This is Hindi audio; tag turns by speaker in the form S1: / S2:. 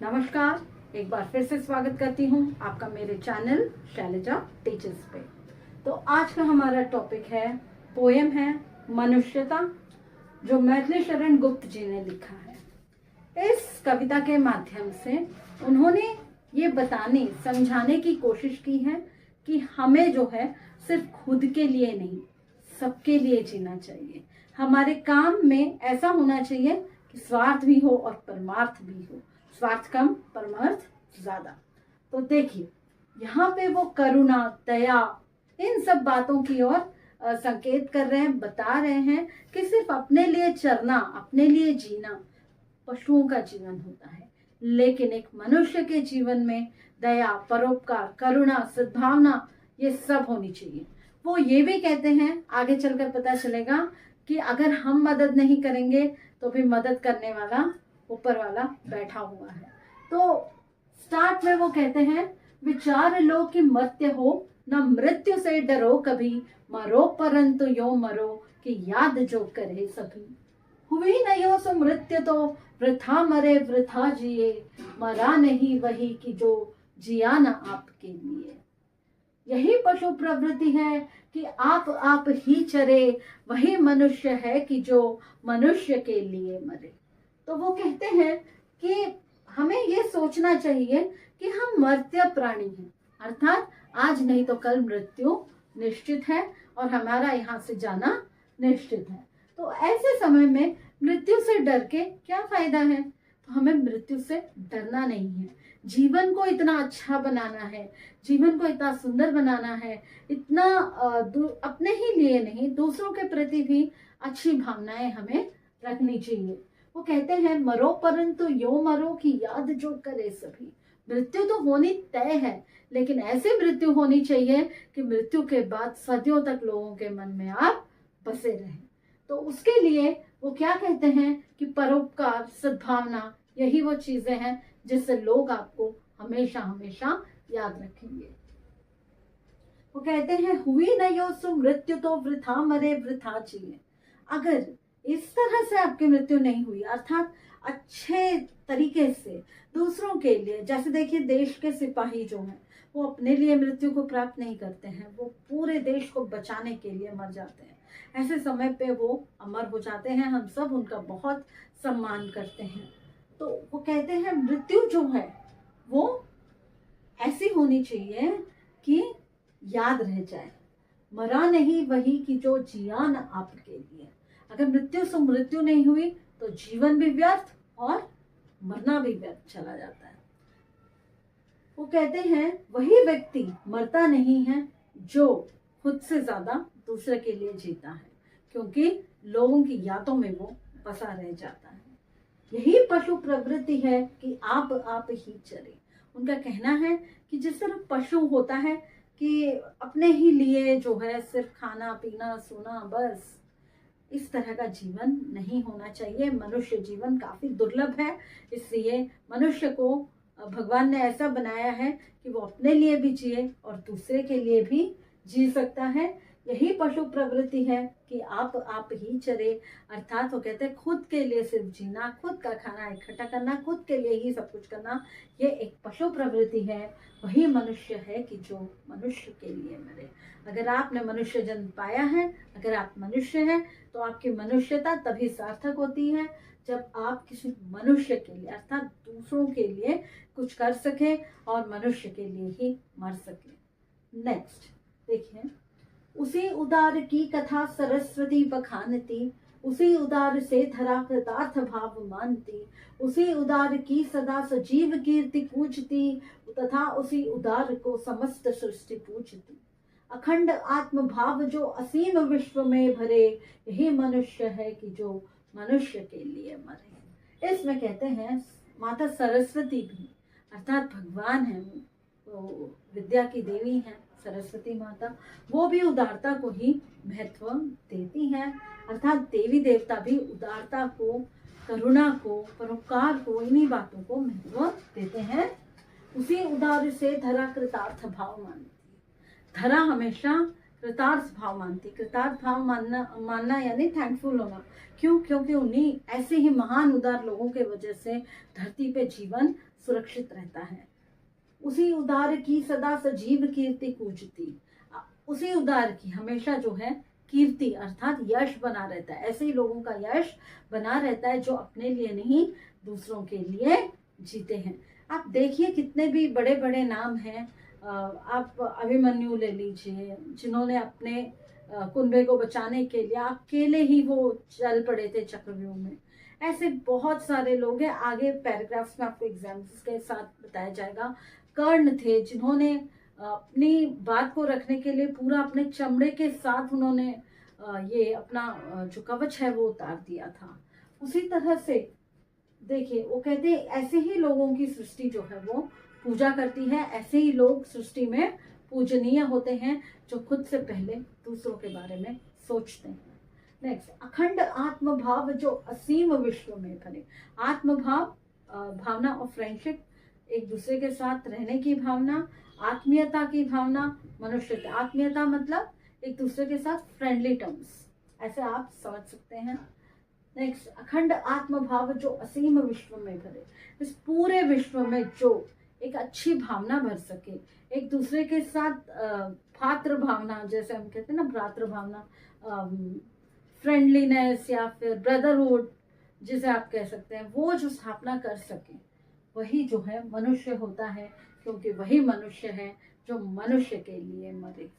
S1: नमस्कार, एक बार फिर से स्वागत करती हूँ आपका मेरे चैनल शैलजा टीचर्स पे। तो आज का हमारा टॉपिक है, पोयम है मनुष्यता, जो मैथिली शरण गुप्त जी ने लिखा है। इस कविता के माध्यम से उन्होंने ये बताने समझाने की कोशिश की है कि हमें जो है सिर्फ खुद के लिए नहीं, सबके लिए जीना चाहिए। हमारे काम में ऐसा होना चाहिए कि स्वार्थ भी हो और परमार्थ भी हो, स्वार्थ कम परमार्थ ज्यादा। तो देखिए, यहाँ पे वो करुणा, दया, इन सब बातों की ओर संकेत कर रहे हैं, बता रहे हैं कि सिर्फ अपने लिए चरना, अपने लिए जीना पशुओं का जीवन होता है, लेकिन एक मनुष्य के जीवन में दया, परोपकार, करुणा, सद्भावना ये सब होनी चाहिए। वो ये भी कहते हैं, आगे चलकर पता चलेगा कि अगर हम मदद नहीं करेंगे तो भी मदद करने वाला ऊपर वाला बैठा हुआ है। तो स्टार्ट में वो कहते हैं, विचार लो कि मर्त्य हो, न मृत्यु से डरो कभी, मरो परंतु यो मरो कि याद जो करे सभी। हुई न यो सो मृत्यु तो वृथा मरे वृथा जिए, मरा नहीं वही कि जो जिया न आपके लिए। यही पशु प्रवृत्ति है कि आप ही चरे, वही मनुष्य है कि जो मनुष्य के लिए मरे। तो वो कहते हैं कि हमें ये सोचना चाहिए कि हम मर्त्य प्राणी हैं, अर्थात आज नहीं तो कल मृत्यु निश्चित है और हमारा यहाँ से जाना निश्चित है। तो ऐसे समय में मृत्यु से डर के क्या फायदा है? तो हमें मृत्यु से डरना नहीं है। जीवन को इतना अच्छा बनाना है, जीवन को इतना सुंदर बनाना है, इतना अपने ही लिए नहीं दूसरों के प्रति भी अच्छी भावनाएं हमें रखनी चाहिए। वो कहते हैं, मरो परंतु यो मरो कि याद जो करे सभी। मृत्यु तो होनी तय है, लेकिन ऐसी मृत्यु होनी चाहिए कि मृत्यु के बाद सदियों तक लोगों के मन में आप बसे रहें। तो उसके लिए वो क्या कहते हैं कि परोपकार, सद्भावना, यही वो चीजें हैं जिससे लोग आपको हमेशा हमेशा याद रखेंगे। वो कहते हैं, हुई न यो सु मृत्यु तो वृथा मरे वृथा जिए। अगर इस तरह से आपकी मृत्यु नहीं हुई, अर्थात अच्छे तरीके से दूसरों के लिए, जैसे देखिए देश के सिपाही जो हैं वो अपने लिए मृत्यु को प्राप्त नहीं करते हैं, वो पूरे देश को बचाने के लिए मर जाते हैं। ऐसे समय पे वो अमर हो जाते हैं, हम सब उनका बहुत सम्मान करते हैं। तो वो कहते हैं, मृत्यु जो है वो ऐसी होनी चाहिए कि याद रह जाए, मरा नहीं वही कि जो जिया न आपके लिए। अगर मृत्यु से मृत्यु नहीं हुई तो जीवन भी व्यर्थ और मरना भी व्यर्थ चला जाता है। वो कहते हैं, वही व्यक्ति मरता नहीं है जो खुद से ज्यादा दूसरे के लिए जीता है, क्योंकि लोगों की यादों में वो बसा रह जाता है। यही पशु प्रवृत्ति है कि आप ही चरे। उनका कहना है कि जिस तरह पशु होता है कि अपने ही लिए जो है सिर्फ खाना पीना सोना, बस इस तरह का जीवन नहीं होना चाहिए। मनुष्य जीवन काफी दुर्लभ है, इसलिए मनुष्य को भगवान ने ऐसा बनाया है कि वो अपने लिए भी जिए और दूसरे के लिए भी जी सकता है। यही पशु प्रवृत्ति है कि आप ही चरे, अर्थात वो कहते हैं खुद के लिए सिर्फ जीना, खुद का खाना इकट्ठा करना, खुद के लिए ही सब कुछ करना, ये एक पशु प्रवृत्ति है। वही मनुष्य है कि जो मनुष्य के लिए मरे। अगर आपने मनुष्य जन्म पाया है, अगर आप मनुष्य हैं, तो आपकी मनुष्यता तभी सार्थक होती है जब आप किसी मनुष्य के लिए, अर्थात दूसरों के लिए कुछ कर सके और मनुष्य के लिए ही मर सके। नेक्स्ट देखिए, उसी उदार की कथा सरस्वती बखानती, उसी उदार से धरा कृतार्थ भाव मानती, उसी उदार की सदा सजीव कीर्ति पूजती, तथा उसी उदार को समस्त सृष्टि पूजती। अखंड आत्म भाव जो असीम विश्व में भरे, यही मनुष्य है कि जो मनुष्य के लिए मरे। इसमें कहते हैं माता सरस्वती भी, अर्थात भगवान है, वो विद्या की देवी है सरस्वती माता, वो भी उदारता को ही महत्व देती हैं। अर्थात देवी देवता भी उदारता को, करुणा को, परोपकार को, इन्हीं बातों को महत्व देते हैं। उसी उदार से धरा कृतार्थ भाव मानती। धरा हमेशा कृतार्थ भाव मानती। कृतार्थ भाव मानना यानी थैंकफुल होना। क्यों? क्योंकि उन्हीं ऐसे ही महान उदार लोगों के वजह से धरती पे जीवन सुरक्षित रहता है। उसी उदार की सदा सजीव कीर्ति कूजती, उसी उदार की हमेशा जो है कीर्ति अर्थात यश बना रहता है। ऐसे ही लोगों का यश बना रहता है जो अपने लिए नहीं दूसरों के लिए जीते हैं। आप देखिए कितने भी बड़े बड़े नाम हैं, आप अभिमन्यु ले लीजिए, जिन्होंने अपने कुंबे को बचाने के लिए अकेले ही वो चल पड़े थे चक्रव्यूह में। ऐसे बहुत सारे लोग हैं, आगे पैराग्राफ्स में आपको एग्जाम्पल्स के साथ बताया जाएगा। कर्ण थे, जिन्होंने अपनी बात को रखने के लिए पूरा अपने चमड़े के साथ उन्होंने ये अपना जो कवच है वो उतार दिया था। उसी तरह से देखिए वो कहते हैं ऐसे ही लोगों की सृष्टि जो है वो पूजा करती है, ऐसे ही लोग सृष्टि में पूजनीय होते हैं जो खुद से पहले दूसरों के बारे में सोचते हैं। नेक्स्ट, अखंड आत्मभाव जो असीम विश्व में भरे। आत्मभाव भावना ऑफ फ्रेंडशिप, एक दूसरे के साथ रहने की भावना, आत्मीयता की भावना, मनुष्य की आत्मीयता मतलब एक दूसरे के साथ फ्रेंडली टर्म्स, ऐसे आप समझ सकते हैं। नेक्स्ट, अखंड आत्मभाव जो असीम विश्व में भरे, इस पूरे विश्व में जो एक अच्छी भावना भर सके, एक दूसरे के साथ भातृ भावना, जैसे हम कहते हैं ना भ्रातृ भावना, फ्रेंडलीनेस या फिर ब्रदरहुड जिसे आप कह सकते हैं, वो जो स्थापना कर सके वही जो है मनुष्य होता है, क्योंकि वही मनुष्य है जो मनुष्य के लिए मरे।